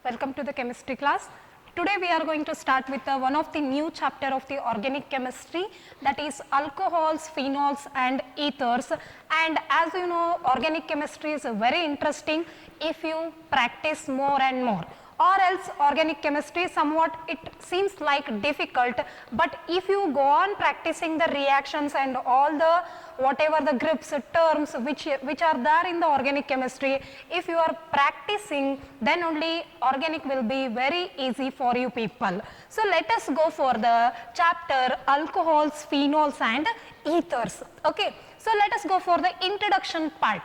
Welcome to the chemistry class. Today we are going to start with one of the new chapter of the organic chemistry, that is alcohols, phenols and ethers. And as you know, organic chemistry is very interesting if you practice more and more, or else organic chemistry somewhat it seems like difficult, but if you go on practicing the reactions and all the whatever the grips, terms which are there in the organic chemistry, if you are practicing, then only organic will be very easy for you people. So let us go for the chapter alcohols, phenols and ethers. Okay, so let us go for the introduction part.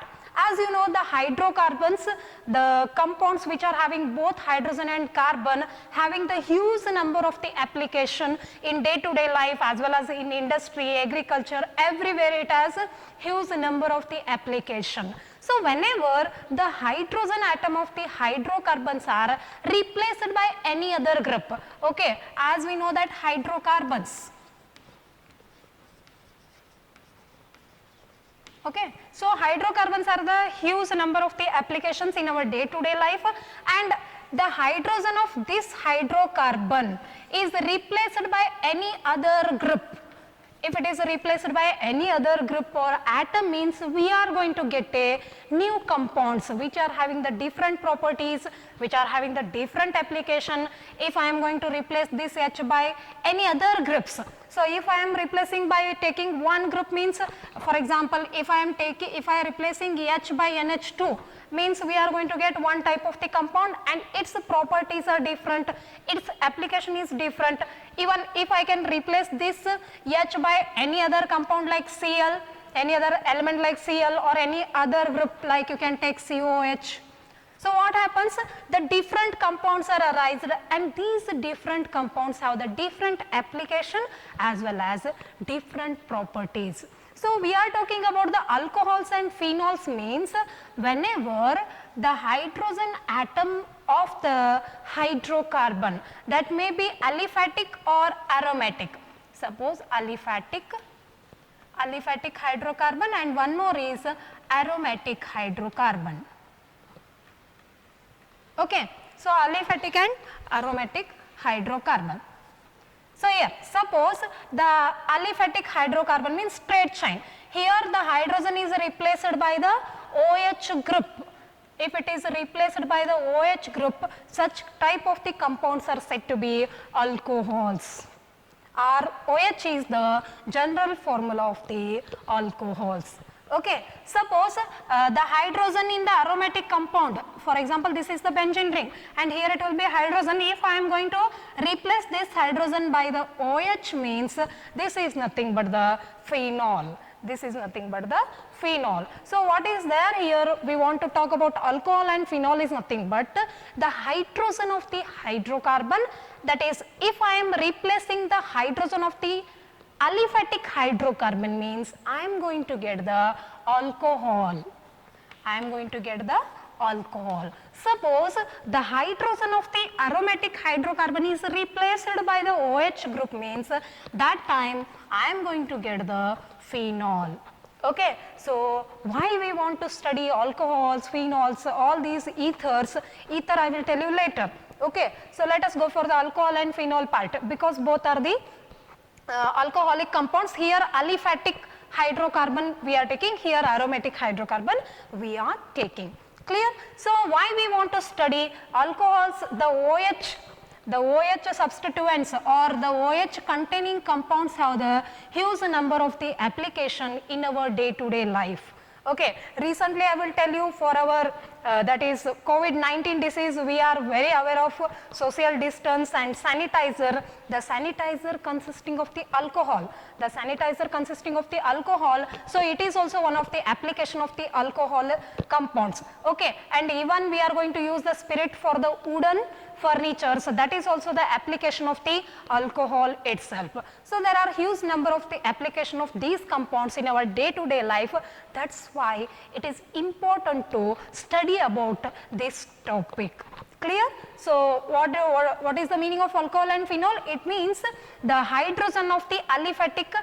As you know, the hydrocarbons, the compounds which are having both hydrogen and carbon, having the huge number of the application in day-to-day life as well as in industry, agriculture, everywhere it has a huge number of the application. So whenever the hydrogen atom of the hydrocarbons are replaced by any other group, okay, as we know that hydrocarbons, okay, so hydrocarbons are the huge number of the applications in our day-to-day life, and the hydrogen of this hydrocarbon is replaced by any other group. If it is replaced by any other group or atom, means we are going to get a new compounds which are having the different properties, which are having the different application. If I am going to replace this H by any other groups, so if I am replacing by taking one group, means for example if I am replacing H by NH2, means we are going to get one type of the compound and its properties are different, its application is different. Even if I can replace this H by any other compound like Cl, any other element like Cl, or any other group like you can take COH. So what happens? The different compounds are arised, and these different compounds have the different application as well as different properties. So we are talking about the alcohols and phenols, means whenever the hydrogen atom of the hydrocarbon, that may be aliphatic or aromatic. Suppose aliphatic hydrocarbon, and one more is aromatic hydrocarbon. Okay, so aliphatic and aromatic hydrocarbon. So here, suppose the aliphatic hydrocarbon means straight chain. Here the hydrogen is replaced by the OH group. If it is replaced by the OH group, such type of the compounds are said to be alcohols. Or OH is the general formula of the alcohols. Okay, suppose the hydrogen in the aromatic compound, for example this is the benzene ring and here it will be hydrogen. If I am going to replace this hydrogen by the OH, means this is nothing but the phenol. This is nothing but the phenol. So what is there here? We want to talk about alcohol and phenol is nothing but the hydrogen of the hydrocarbon. That is, if I am replacing the hydrogen of the aliphatic hydrocarbon, means I am going to get the alcohol. I am going to get the alcohol. Suppose the hydrogen of the aromatic hydrocarbon is replaced by the OH group, means that time I am going to get the phenol. Okay, so why we want to study alcohols, phenols, all these ethers? Ether I will tell you later. Okay, so let us go for the alcohol and phenol part, because both are the alcoholic compounds. Here aliphatic hydrocarbon we are taking, here aromatic hydrocarbon we are taking. Clear? So why we want to study alcohols? The OH substituents or the OH containing compounds have the huge number of the application in our day-to-day life. Okay, recently I will tell you for our that is COVID-19 disease, we are very aware of social distance and sanitizer. The sanitizer consisting of the alcohol, so it is also one of the application of the alcohol compounds. Okay, and even we are going to use the spirit for the wooden furniture, so that is also the application of the alcohol itself. So there are huge number of the application of these compounds in our day-to-day life. That's why it is important to study about this topic. Clear? So what is the meaning of alcohol and phenol? It means the hydrogen of the aliphatic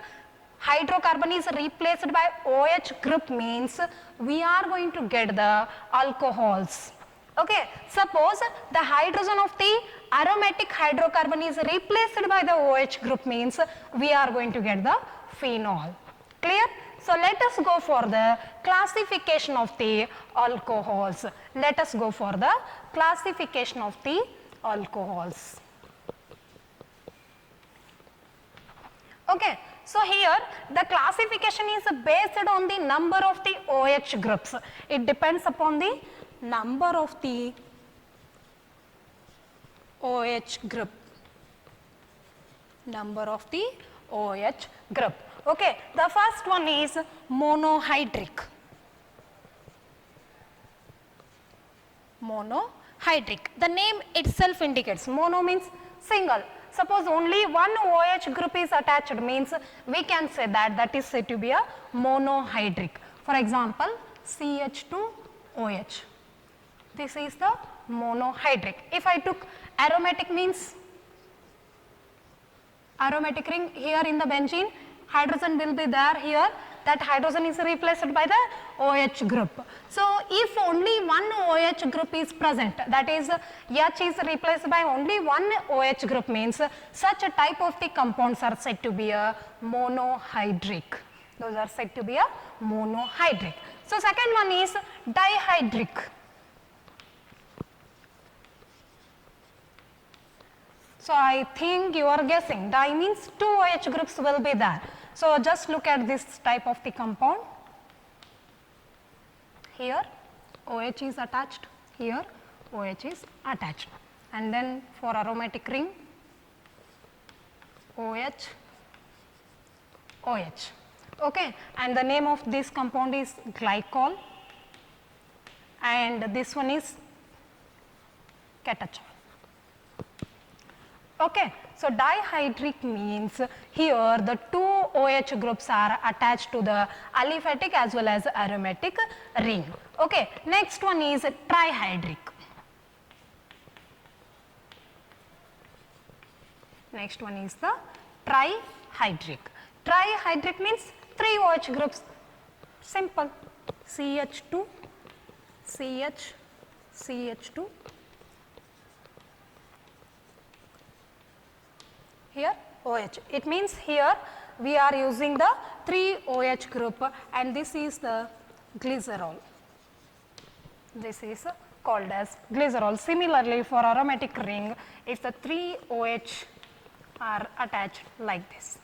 hydrocarbon is replaced by OH group, means we are going to get the alcohols. Okay, suppose the hydrogen of the aromatic hydrocarbon is replaced by the OH group, means we are going to get the phenol. Clear? So let us go for the classification of the alcohols. Let us go for the classification of the alcohols. Okay, so here the classification is based on the number of the OH groups. It depends upon the number of the OH group. Number of the OH group. Okay, the first one is monohydric. Monohydric. The name itself indicates mono means single. Suppose only one OH group is attached, means we can say that that is said to be a monohydric. For example, CH2OH. This is the monohydric. If I took aromatic, means aromatic ring here in the benzene, hydrogen will be there here, that hydrogen is replaced by the OH group. So if only one OH group is present, that is H is replaced by only one OH group, means such a type of the compounds are said to be a monohydric. Those are said to be a monohydric. So second one is dihydric. So I think you are guessing, di means two OH groups will be there. So just look at this type of the compound. Here OH is attached, here OH is attached, and then for aromatic ring OH, OH. Okay, and the name of this compound is glycol, and this one is catechol. Okay, so dihydric means here the two OH groups are attached to the aliphatic as well as aromatic ring. Okay, next one is trihydric. Next one is the trihydric. Trihydric means three OH groups. Simple. CH2, CH, CH2. Here OH. It means here we are using the 3 OH group, and this is the glycerol. This is called as glycerol. Similarly, for aromatic ring, if the 3 OH are attached like this,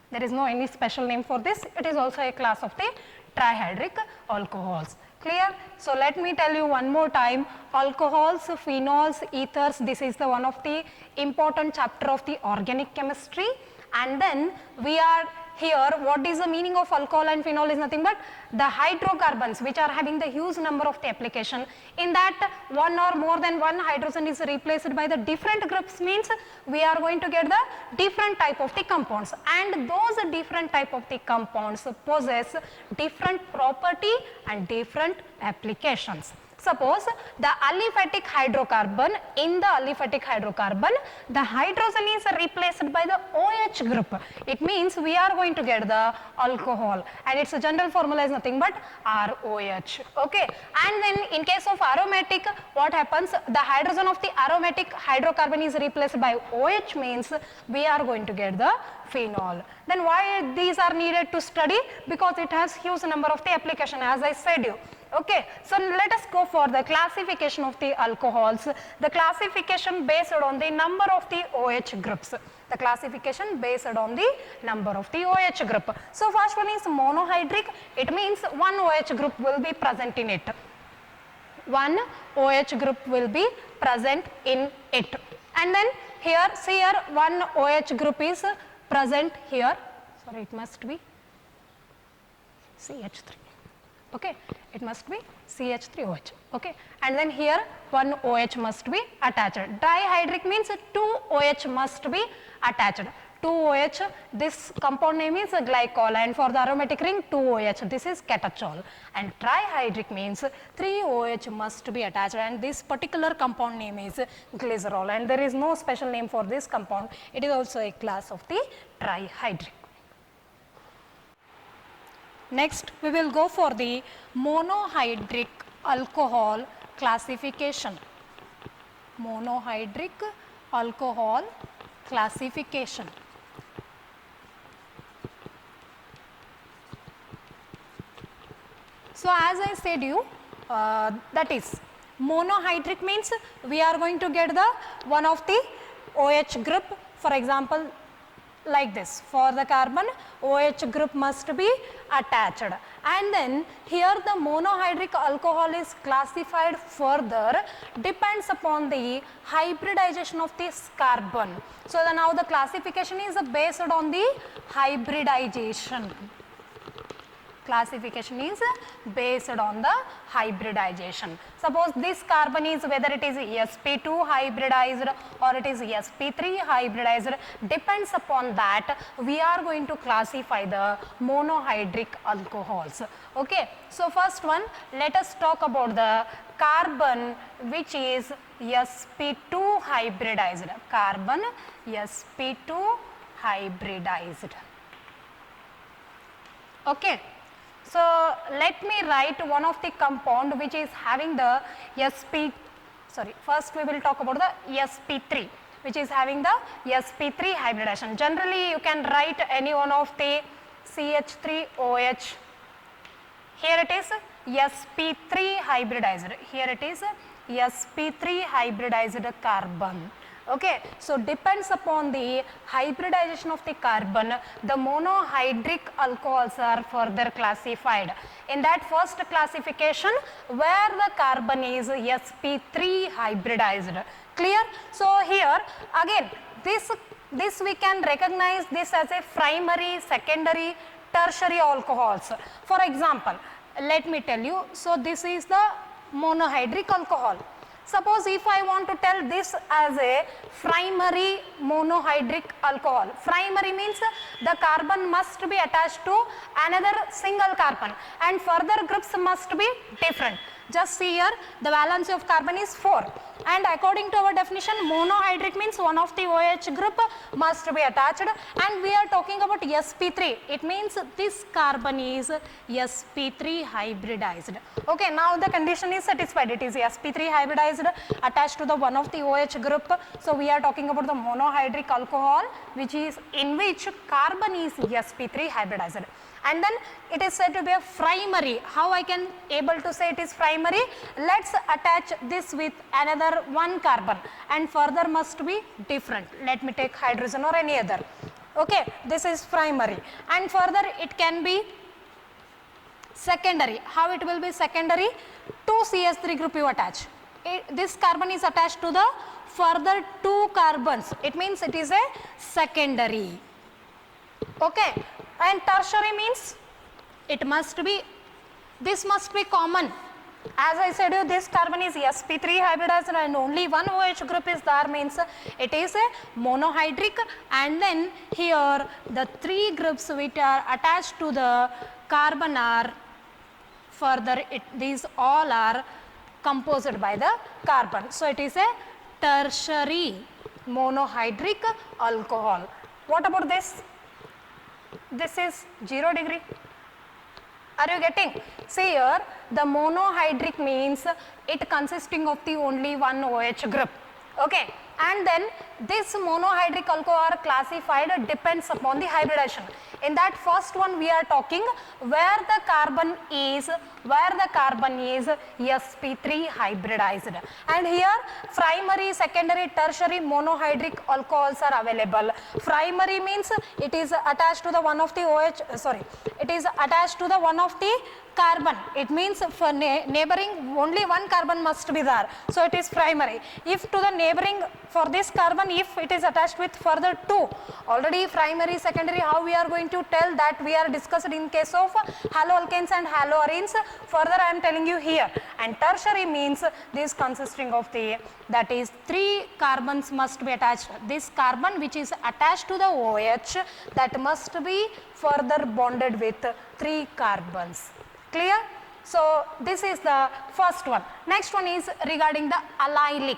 there is no any special name for this. It is also a class of the trihydric alcohols. Clear? So let me tell you one more time, alcohols, phenols, ethers, this is the one of the important chapter of the organic chemistry. And then we are here, what is the meaning of alcohol and phenol is nothing but the hydrocarbons which are having the huge number of the application. In that one or more than one hydrogen is replaced by the different groups, means we are going to get the different type of the compounds, and those different type of the compounds possess different property and different applications. Suppose the aliphatic hydrocarbon, in the aliphatic hydrocarbon, the hydrogen is replaced by the OH group. It means we are going to get the alcohol, and its general formula is nothing but ROH. Okay. And then in case of aromatic, what happens? The hydrogen of the aromatic hydrocarbon is replaced by OH, means we are going to get the phenol. Then why these are needed to study? Because it has huge number of the application, as I said you. Okay, so let us go for the classification of the alcohols. The classification based on the number of the OH groups. The classification based on the number of the OH group. So first one is monohydric. It means one OH group will be present in it. One OH group will be present in it. And then here, see here, one OH group is present here. Sorry, it must be CH3. Okay, it must be CH3OH. Okay, and then here one OH must be attached. Dihydric means two OH must be attached. 2 OH, this compound name is glycol, and for the aromatic ring 2 OH, this is catechol. And trihydric means 3 OH must be attached, and this particular compound name is glycerol, and there is no special name for this compound. It is also a class of the trihydric. Next, we will go for the monohydric alcohol classification. Monohydric alcohol classification. So as I said you, that is monohydric means we are going to get the one of the OH group, for example like this. For the carbon, OH group must be attached, and then here the monohydric alcohol is classified further depends upon the hybridization of this carbon. So now the classification is based on the hybridization. Classification is based on the hybridization. Suppose this carbon is, whether it is sp2 hybridized or it is sp3 hybridized, depends upon that we are going to classify the monohydric alcohols. Okay. So first one, let us talk about the carbon which is sp2 hybridized. Carbon sp2 hybridized. Okay. So let me write one of the compound which is having the first we will talk about the sp3 which is having the sp3 hybridization. Generally you can write any one of the CH3OH. Here it is sp3 hybridized. Here it is sp3 hybridized carbon. Okay. So depends upon the hybridization of the carbon, the monohydric alcohols are further classified. In that first classification where the carbon is sp3 hybridized. Clear? So here again this we can recognize this as a primary, secondary, tertiary alcohols. For example, let me tell you, so this is the monohydric alcohol. Suppose if I want to tell this as a primary monohydric alcohol. Primary means the carbon must be attached to another single carbon and further groups must be different. Just see here, the valency of carbon is 4, and according to our definition, monohydric means one of the OH group must be attached, and we are talking about sp3. It means this carbon is sp3 hybridized. Okay, now the condition is satisfied. It is sp3 hybridized attached to the one of the OH group. So we are talking about the monohydric alcohol which is in which carbon is sp3 hybridized. And then it is said to be a primary. How I can able to say it is primary? Let's attach this with another one carbon and further must be different. Let me take hydrogen or any other. Okay, this is primary, and further it can be secondary. How it will be secondary? 2 CH3 group you attach. This carbon is attached to the further 2 carbons. It means it is a secondary. Okay. And tertiary means it must be, this must be common. As I said you, this carbon is sp3 hybridized and only one OH group is there, means it is a monohydric, and then here the 3 groups which are attached to the carbon are further, these all are composed by the carbon. So it is a tertiary monohydric alcohol. What about this? This is 0 degree. Are you getting? See here, the monohydric means it consisting of the only one OH group. Okay. And then this monohydric alcohol are classified depends upon the hybridization. In that first one we are talking where the carbon is sp3 hybridized, and here primary, secondary, tertiary monohydric alcohols are available. Primary means it is attached to the one of the it is attached to the one of the carbon. It means for neighboring only one carbon must be there. So it is primary. If to the neighboring for this carbon, if it is attached with further 2, already primary, secondary, how we are going to tell that we are discussed in case of haloalkanes and haloarenes. Further I am telling you here. And tertiary means this consisting of the, that is 3 carbons must be attached. This carbon which is attached to the OH, that must be further bonded with 3 carbons. Clear? So this is the first one. Next one is regarding the allylic.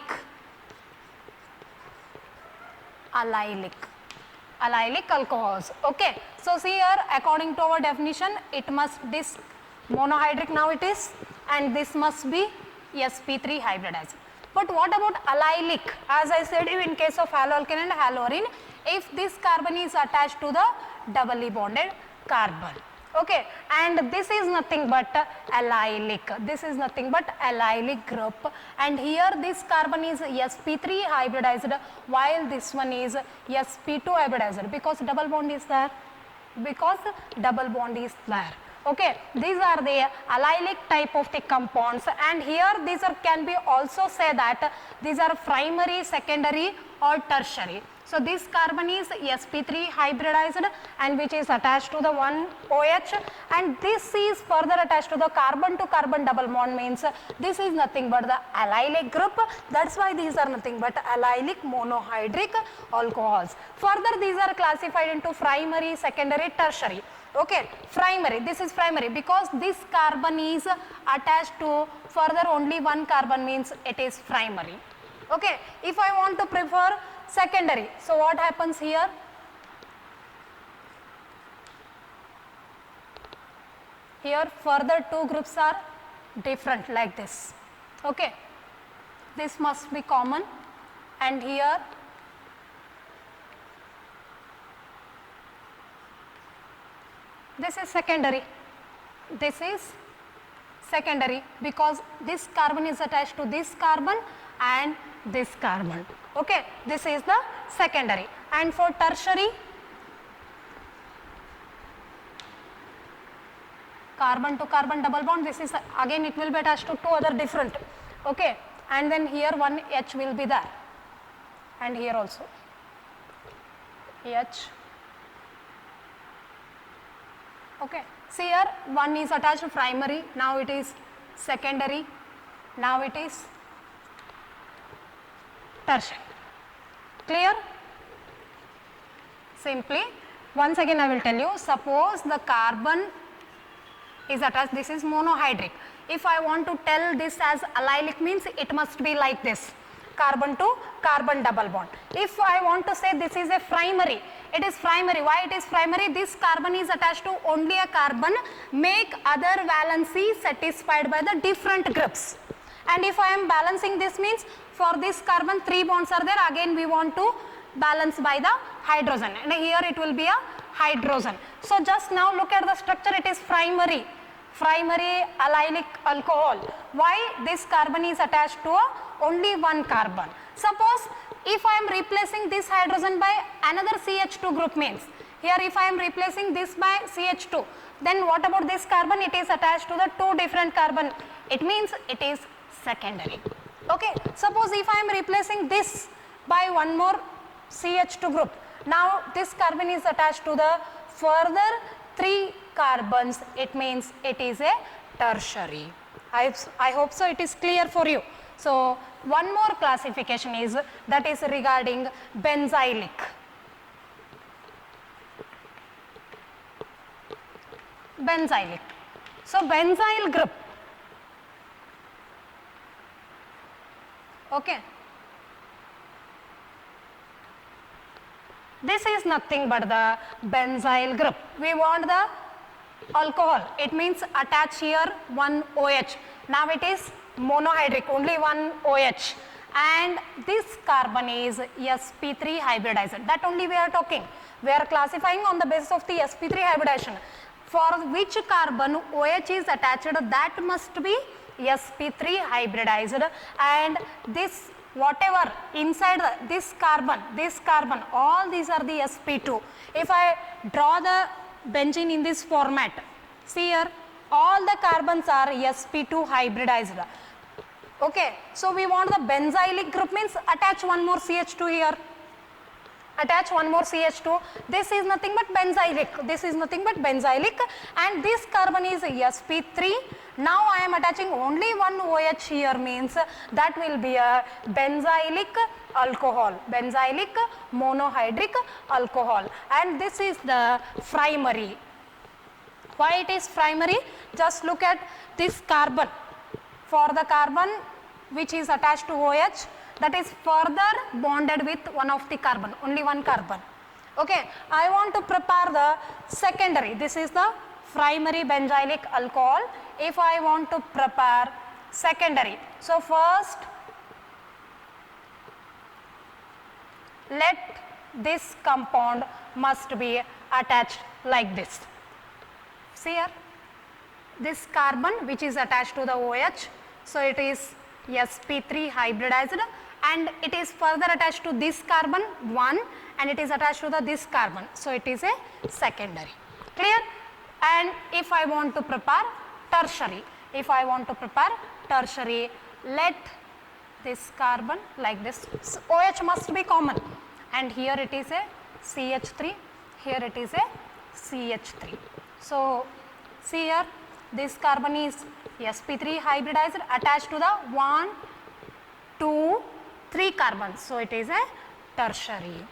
Allylic alcohols. Okay. So see here, according to our definition, it must, this monohydric now it is and this must be sp3 hybridized. But what about allylic? As I said, in case of haloalkane and haloarine, if this carbon is attached to the doubly bonded carbon, okay, and this is nothing but allylic, this is nothing but allylic group, and here this carbon is sp3 hybridized while this one is sp2 hybridized, because double bond is there, okay. These are the allylic type of the compounds, and here these are can be also say that these are primary, secondary or tertiary. So this carbon is sp3 hybridized and which is attached to the one OH, and this is further attached to the carbon to carbon double bond, means this is nothing but the allylic group. That's why these are nothing but allylic monohydric alcohols. Further these are classified into primary, secondary, tertiary. Okay, primary, this is primary because this carbon is attached to further only one carbon, means it is primary. Okay, if I want to prefer secondary, so what happens here? Here further two groups are different like this. Okay, this must be common, and here this is secondary. This is secondary because this carbon is attached to this carbon and this carbon. Okay, this is the secondary. And for tertiary, carbon to carbon double bond, this is again it will be attached to two other different. Okay, and then here one H will be there, and here also H. Okay, see here one is attached to primary, now it is secondary, now it is tertiary. Clear? Simply once again I will tell you, suppose the carbon is attached, this is monohydric. If I want to tell this as allylic, means it must be like this, carbon to carbon double bond. If I want to say this is a primary, it is primary. Why it is primary? This carbon is attached to only a carbon, make other valency satisfied by the different groups. And if I am balancing, this means for this carbon 3 bonds are there, again we want to balance by the hydrogen, and here it will be a hydrogen. So just now look at the structure, it is primary allylic alcohol. Why this carbon is attached to only one carbon? Suppose if I am replacing this hydrogen by another CH2 group, means here if I am replacing this by CH2, then what about this carbon? It is attached to the two different carbon, it means it is secondary. Okay, suppose if I am replacing this by one more CH2 group, now this carbon is attached to the further 3 carbons, it means it is a tertiary. I hope so it is clear for you. So one more classification is that is regarding benzylic. Benzylic. So benzyl group. Okay. This is nothing but the benzyl group. We want the alcohol, it means attach here one OH. Now it is monohydric, only one OH, and this carbon is sp3 hybridized. That only we are talking. We are classifying on the basis of the sp3 hybridization. For which carbon OH is attached, that must be sp3 hybridized, and this whatever inside this carbon, all these are the sp2. If I draw the benzene in this format, see here all the carbons are sp2 hybridized. Okay, so we want the benzylic group, means attach one more CH2 here, attach one more CH2. This is nothing but benzylic, and this carbon is sp3. Now I am attaching only one OH here, means that will be a benzylic alcohol, benzylic monohydric alcohol, and this is the primary. Why it is primary? Just look at this carbon. For the carbon which is attached to OH, that is further bonded with one of the carbon, only one carbon. Okay, I want to prepare the secondary. This is the primary benzylic alcohol. if I want to prepare secondary, so first let this compound must be attached like this. See here, this carbon which is attached to the OH, so it is sp3 hybridized, and it is further attached to this carbon 1, and it is attached to this carbon, so it is a secondary. Clear? And if I want to prepare tertiary, let this carbon like this, so OH must be common, and here it is a CH3, here it is a CH3. So see here, this carbon is sp3 hybridized attached to the 1, 2, 3 carbons, so it is a tertiary.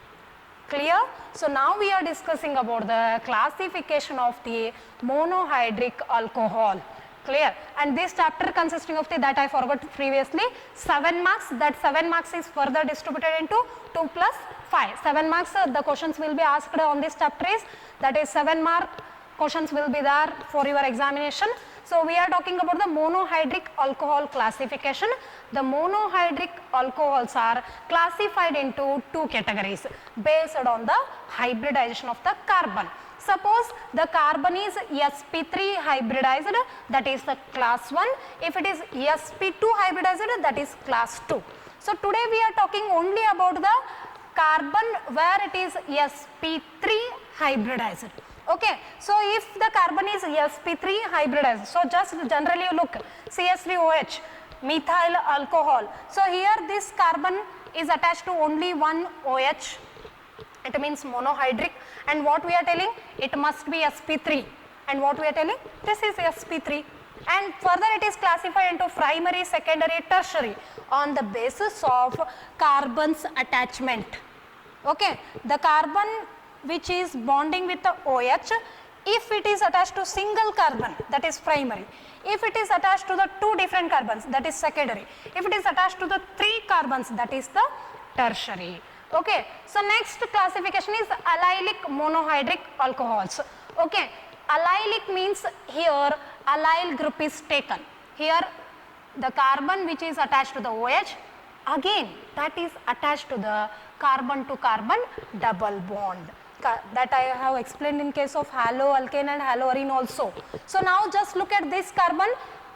Clear? So now we are discussing about the classification of the monohydric alcohol. Clear? And this chapter consisting of that I forgot previously, 7 marks. That 7 marks is further distributed into 2 plus 5. 7 marks the questions will be asked on this chapter is, that is 7 mark questions will be there for your examination. So we are talking about the monohydric alcohol classification. The monohydric alcohols are classified into 2 categories based on the hybridization of the carbon. Suppose the carbon is sp3 hybridized, that is the class 1. If it is sp2 hybridized, that is class 2. So today we are talking only about the carbon where it is sp3 hybridized. Okay, so if the carbon is sp3 hybridized, so just generally look, CH3OH, methyl alcohol. So here this carbon is attached to only one OH, it means monohydric, and what we are telling, it must be sp3, and what we are telling, this is sp3, and further it is classified into primary, secondary, tertiary on the basis of carbon's attachment. Okay, the carbon which is bonding with the OH, if it is attached to single carbon, that is primary. If it is attached to the 2 different carbons, that is secondary. If it is attached to the 3 carbons, that is the tertiary. Okay, so next classification is allylic monohydric alcohols. Okay, allylic means here allyl group is taken. Here the carbon which is attached to the OH, again that is attached to the carbon to carbon double bond. That I have explained in case of haloalkane and haloarine also. So now just look at this carbon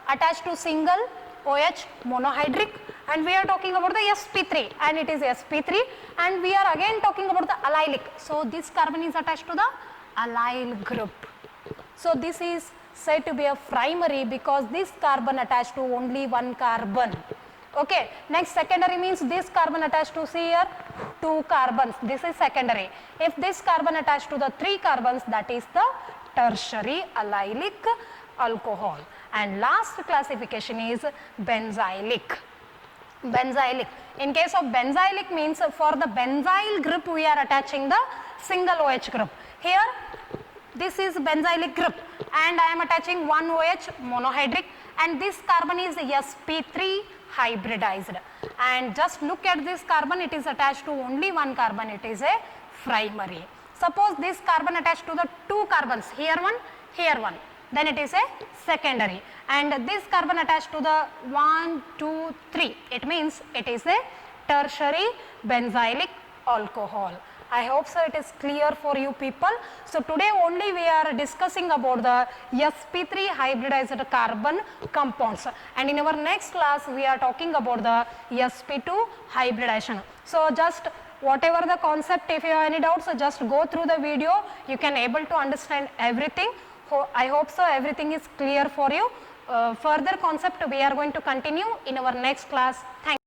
attached to single OH monohydric, and we are talking about the sp3, and it is sp3, and we are again talking about the allylic. So this carbon is attached to the allyl group. So this is said to be a primary because this carbon attached to only one carbon. Okay, next secondary means this carbon attached to, see here, 2 carbons, this is secondary. If this carbon attached to the 3 carbons, that is the tertiary allylic alcohol. And last classification is benzylic. Benzylic. In case of benzylic means for the benzyl group we are attaching the single OH group. Here this is benzylic group and I am attaching one OH monohydric, and this carbon is sp3 hybridized, and just look at this carbon, it is attached to only one carbon, it is a primary. Suppose this carbon attached to the 2 carbons, here one, then it is a secondary, and this carbon attached to the 1, 2, 3, it means it is a tertiary benzylic alcohol. I hope so it is clear for you people. So today only we are discussing about the sp3 hybridized carbon compounds, and in our next class we are talking about the sp2 hybridization. So just whatever the concept, if you have any doubts, so just go through the video, you can able to understand everything. I hope so everything is clear for you. Further concept we are going to continue in our next class. Thank you.